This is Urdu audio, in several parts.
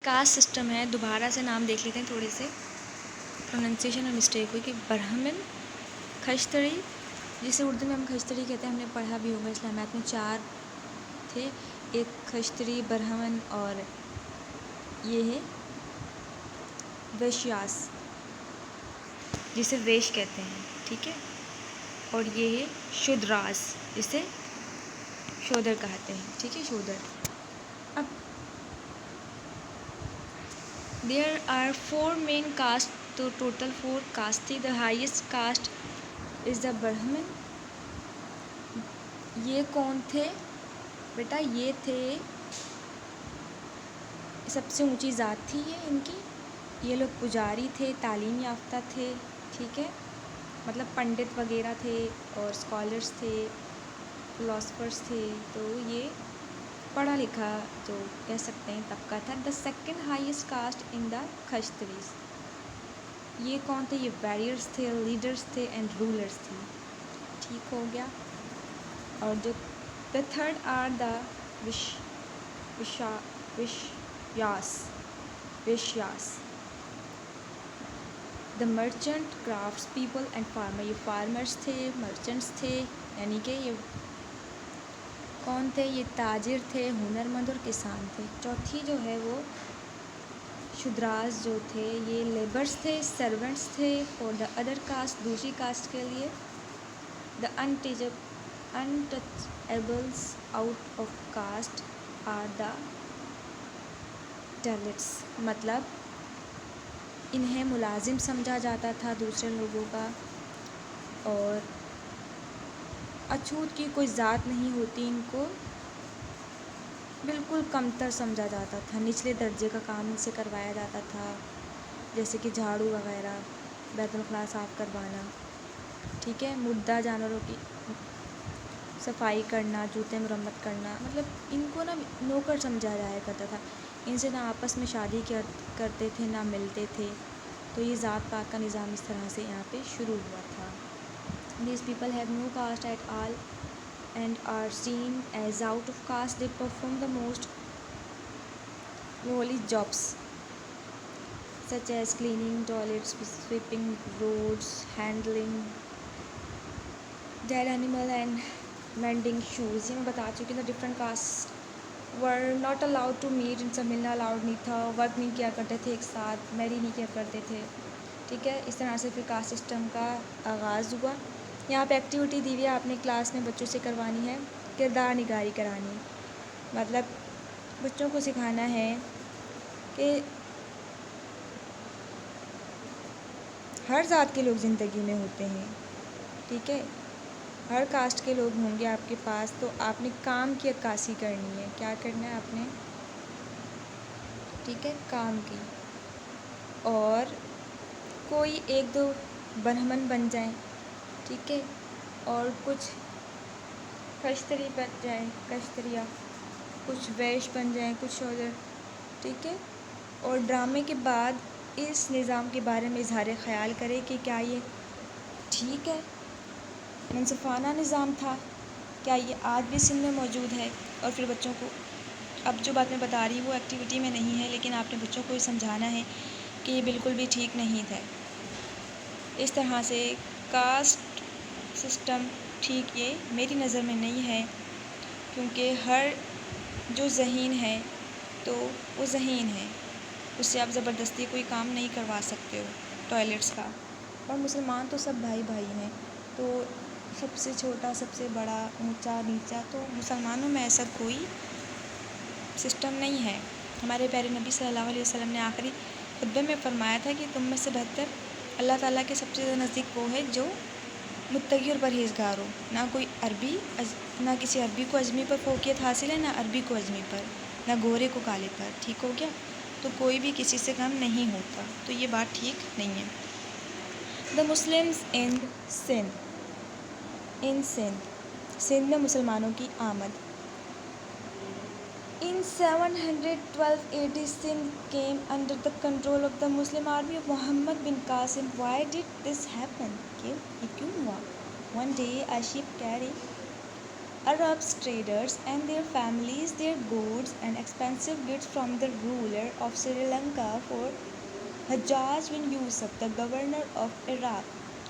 کاسٹ سسٹم ہے. دوبارہ سے نام دیکھ لیتے ہیں, تھوڑے سے پروننسیشن میں مسٹیک ہوئی کہ برہمن کھشتری, جسے اردو میں ہم کھشتری کہتے ہیں. ہم نے پڑھا بھی ہوگا اسلامیات میں 4 تھے, ایک کھشتری, برہمن اور یہ ہے ویشیاس جسے ویش کہتے ہیں. ٹھیک ہے, اور یہ ہے شودراس جسے شودر کہتے ہیں. ٹھیک ہے, شودر. اب there are 4 main castes, تو ٹوٹل 4 کاسٹ تھی. the highest caste is the برہمن. یہ کون تھے بیٹا؟ یہ تھے, سب سے اونچی ذات تھی یہ ان کی. یہ لوگ پجاری تھے, تعلیم یافتہ تھے. ٹھیک ہے, مطلب پنڈت وغیرہ تھے اور اسکالرس تھے, فلاسفرس تھے. تو یہ پڑھا لکھا جو کہہ سکتے ہیں طبقہ تھا. دا سیکنڈ ہائیسٹ کاسٹ ان دا کھشتریز. یہ کون تھے؟ یہ ویریئرس تھے, لیڈرس تھے اینڈ رولرس تھے. ٹھیک ہو گیا. اور جو the third are the Vaishyas, the merchant, crafts people and farmer. یہ فارمرس تھے, مرچنٹس تھے, یعنی کہ یہ کون تھے؟ یہ تاجر تھے, ہنرمند اور کسان تھے. چوتھی جو ہے وہ شودراس جو تھے, یہ لیبرس تھے, سرونٹس تھے. فور دا ادر کاسٹ, دوسری کاسٹ کے لیے the untouchables out of caste are the Dalits. مطلب انہیں ملازم سمجھا جاتا تھا دوسرے لوگوں کا, اور اچھوت کی کوئی ذات نہیں ہوتی, ان کو بالکل کمتر سمجھا جاتا تھا. نچلے درجے کا کام ان سے کروایا جاتا تھا, جیسے کہ جھاڑو وغیرہ, بیت الخلاء صاف کروانا. ٹھیک ہے, مردہ جانوروں کی صفائی کرنا, جوتے مرمت کرنا. مطلب ان کو نا نوکر سمجھا جایا کرتا تھا. ان سے نہ آپس میں شادی کرتے تھے, نہ ملتے تھے. تو یہ ذات پات کا نظام اس طرح سے یہاں پہ شروع ہوا تھا. These people have no caste at all and are seen as out of caste. They perform the most lowly jobs such as cleaning toilets, sweeping roads, handling dead animal and mending shoes. یہ میں بتا چکی ہوں. Different cost were not allowed to meet. ان سے ملنا الاؤڈ نہیں تھا, ورک نہیں کیا کرتے تھے ایک ساتھ, میری نہیں کیا کرتے تھے. ٹھیک ہے, اس طرح سے پھر کاسٹ سسٹم کا آغاز ہوا. یہاں پہ ایکٹیویٹی دی ہوئی ہے, آپ نے کلاس میں بچوں سے کروانی ہے, کردار نگاری کرانی. مطلب بچوں کو سکھانا ہے کہ ہر ذات کے لوگ زندگی میں ہوتے ہیں. ٹھیک ہے, ہر کاسٹ کے لوگ ہوں گے آپ کے پاس, تو آپ نے کام کی عکاسی کرنی ہے. کیا کرنا ہے آپ نے؟ ٹھیک ہے, کام کی. اور کوئی 1-2 برہمن بن جائیں. ٹھیک ہے, اور کچھ کھشتری بن جائیں, کشتریہ, کچھ ویش بن جائیں, کچھ شودر. ٹھیک ہے, اور ڈرامے کے بعد اس نظام کے بارے میں اظہار خیال کرے کہ کیا یہ ٹھیک ہے, منصفانہ نظام تھا, کیا یہ آج بھی سندھ میں موجود ہے. اور پھر بچوں کو, اب جو بات میں بتا رہی وہ ایکٹیویٹی میں نہیں ہے, لیکن آپ نے بچوں کو یہ سمجھانا ہے کہ یہ بالکل بھی ٹھیک نہیں تھا. اس طرح سے کاسٹ سسٹم ٹھیک یہ میری نظر میں نہیں ہے, کیونکہ ہر جو ذہین ہے تو وہ ذہین ہے, اس سے آپ زبردستی کوئی کام نہیں کروا سکتے ہو ٹوائلٹس کا. اور مسلمان تو سب بھائی بھائی ہیں, تو سب سے چھوٹا, سب سے بڑا, اونچا نیچا, تو مسلمانوں میں ایسا کوئی سسٹم نہیں ہے. ہمارے پیارے نبی صلی اللہ علیہ وسلم نے آخری خطبے میں فرمایا تھا کہ تم میں سے بہتر اللہ تعالیٰ کے سب سے زیادہ نزدیک وہ ہے جو متقی اور پرہیزگار ہو. نہ کوئی عربی, نہ کسی عربی کو عجمی پر فوقیت حاصل ہے, نہ عربی کو عجمی پر, نہ گورے کو کالے پر. ٹھیک ہو گیا, تو کوئی بھی کسی سے کم نہیں ہوتا. تو یہ بات ٹھیک نہیں ہے. دا مسلمز ان سندھ. سندھ میں مسلمانوں کی آمد. In 712 AD, Sindh came under the control of the Muslim army of Muhammad bin Qasim. Why did this happen? یہ کیوں ہوا? One day, a ship carrying Arabs, traders and their families, their goods and expensive gifts from the ruler of Sri Lanka for Hajjaj bin Yusuf, the governor of Iraq,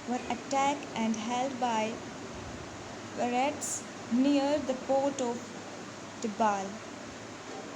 were attacked and held by pirates near the port of Tibal.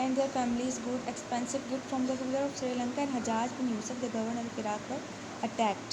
and their families good expensive gift from the ruler of Sri Lanka and Hajjaj bin Yusuf, the governor of Iraq, were attacked.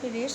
pirates,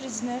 prisoner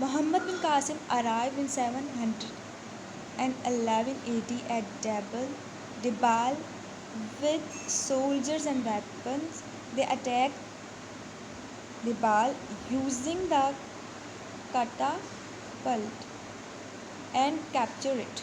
Muhammad bin Qasim arrived in 711 AD at Dibal with soldiers and weapons. They attacked Dibal using the catapult and captured it.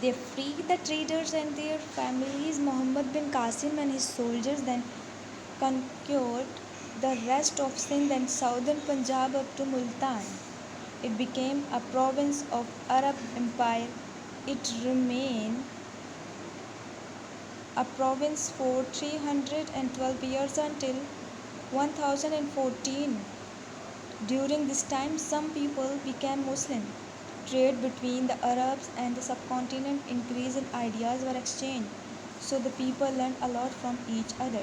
They freed the traders and their families. Muhammad bin Qasim and his soldiers then conquered the rest of Sindh and southern Punjab up to Multan. It became a province of Arab Empire. It remained a province for 312 years until 1014. During this time, some people became Muslim. Trade between the Arabs and the subcontinent increased and ideas were exchanged. So the people learned a lot from each other.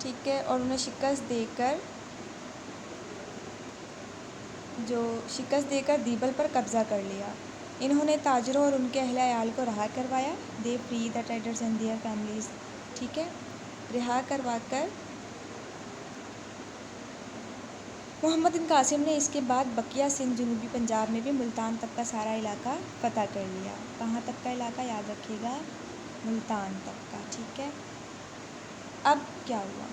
ٹھیک ہے، اور انہیں شکست دے کر دیبل پر قبضہ کر لیا۔ انہوں نے تاجروں اور ان کے اہل عیال کو رہا کروایا۔ They free the traders and their families, ٹھیک ہے، رہا کروا کر محمد بن قاسم نے اس کے بعد بقیہ سندھ، جنوبی پنجاب میں بھی ملتان تک کا سارا علاقہ فتح کر لیا۔ کہاں تک کا علاقہ؟ یاد رکھیے گا، ملتان تک کا، ٹھیک ہے۔ اب کیا ہوا؟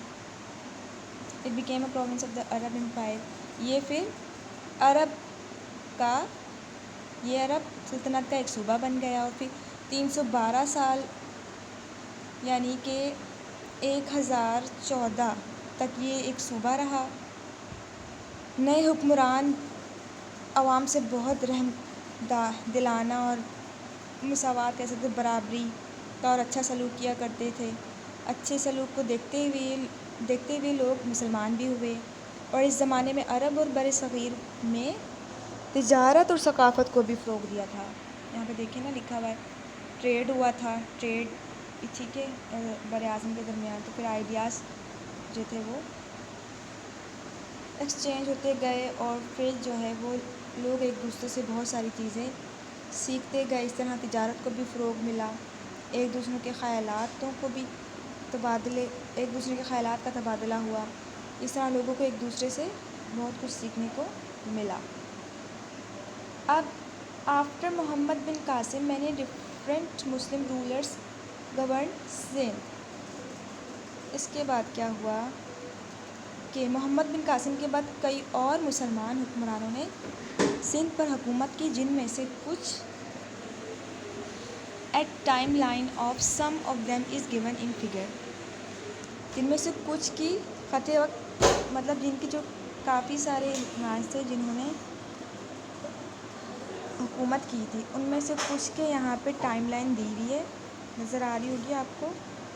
It became a province of the Arab empire. یہ پھر عرب سلطنت کا ایک صوبہ بن گیا، اور پھر 312 سال یعنی کہ 1014 تک یہ ایک صوبہ رہا۔ نئے حکمران عوام سے بہت رحم دلانہ اور مساوات کے ساتھ برابری کا اور اچھا سلوک کیا کرتے تھے۔ اچھے سلوک کو دیکھتے ہوئے لوگ مسلمان بھی ہوئے، اور اس زمانے میں عرب اور بر صغیر میں تجارت اور ثقافت کو بھی فروغ دیا تھا۔ یہاں پہ دیکھیں نا لکھا ہوا ہے ٹریڈ ہوا تھا، ٹریڈ، ٹھیک ہے، بر اعظم کے درمیان۔ تو پھر آئیڈیاز جو تھے وہ ایکسچینج ہوتے گئے، اور پھر جو ہے وہ لوگ ایک دوسرے سے بہت ساری چیزیں سیکھتے گئے۔ اس طرح تجارت کو بھی فروغ ملا، ایک دوسرے کے خیالات کا تبادلہ ہوا۔ اس طرح لوگوں کو ایک دوسرے سے بہت کچھ سیکھنے کو ملا۔ اب آفٹر محمد بن قاسم مینی ڈفرینٹ مسلم رولرز گورن سندھ۔ اس کے بعد کیا ہوا کہ محمد بن قاسم کے بعد کئی اور مسلمان حکمرانوں نے سندھ پر حکومت کی، جن میں سے کچھ at timeline of some of them is given in figure. جن میں سے کچھ کی خطِ وقت، مطلب جن کی جو کافی سارے حکمران تھے جنہوں نے حکومت کی تھی، ان میں سے کچھ کے یہاں پہ ٹائم لائن دی ہوئی ہے، نظر آ رہی ہوگی آپ کو۔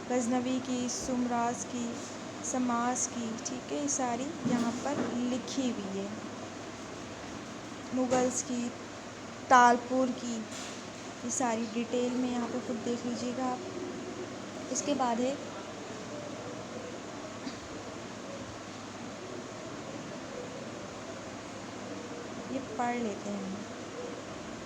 غزنوی کی، سمراز کی، سماس کی، ٹھیک ہے، یہ ساری یہاں پر لکھی ہوئی ہے۔ مغلز کی، تالپور کی، یہ ساری ڈیٹیل میں یہاں پہ خود دیکھ لیجیے گا آپ۔ اس کے بعد ہے یہ پڑھ لیتے ہیں ہم۔